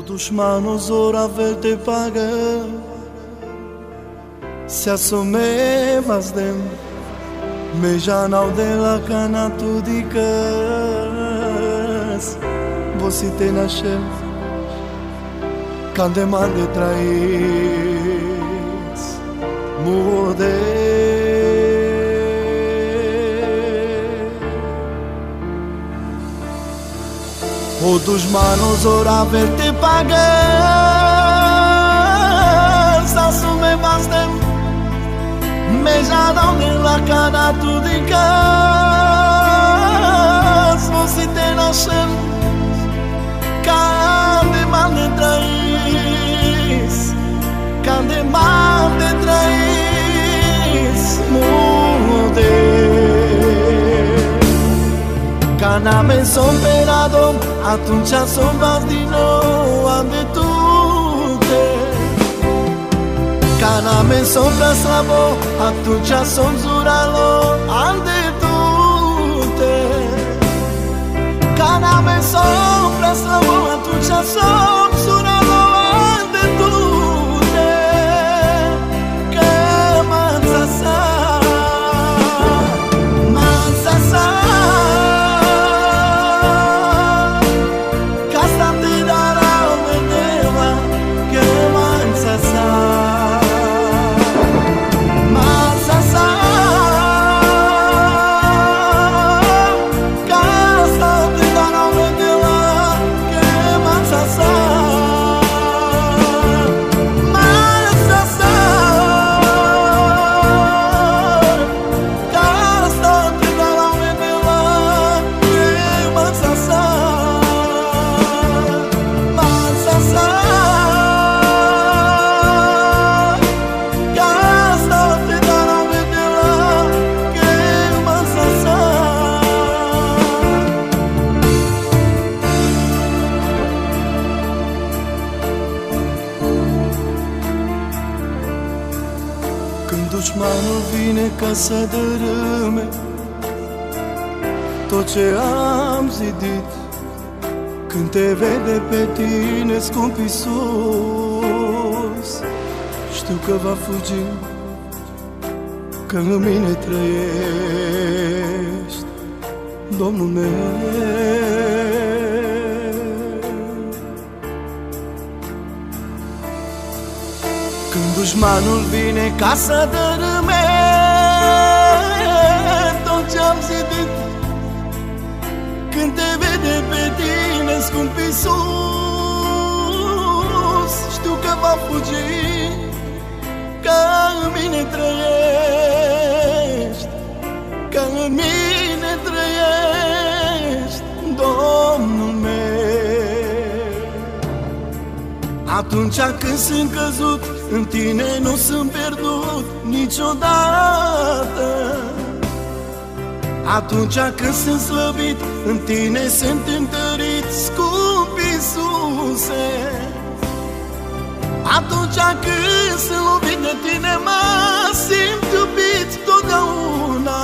dușmanul zoravel te paga, se asome mazdem, me janau de la cana tu dicas, você te nasceu, când man de trăiți, mude. O dușmanul zoravel te paga, se asome mazdem, me janau de la cana tu dicas, você te nasceu, când man de trăiți, când man de trăiți, mude. Când am somperado, atunci som vas din nou ande tu te. Când am sombra slabo, atunci som zuralo ande tu te. Când am sombra slabo, atunci som zuralo ande tu te. Că manța sa, manța sa, când dușmanul vine ca să dărâme tot ce am zidit, când te vede pe tine, scump Iisus, știu că va fugi, că în mine trăiești, Domnul meu. Când dușmanul vine ca să dărâme tot ce-am zidit, când te vede pe tine, scump Iisus, știu că va fugi, că în mine trăiești, că în mine trăiești, Domnul meu. Atunci când sunt căzut, în tine nu sunt pierdut niciodată. Atunci când sunt slăbit, în tine sunt întărit, scump Iisuse. Atunci când sunt lovit de tine, mă simt iubit totdeauna.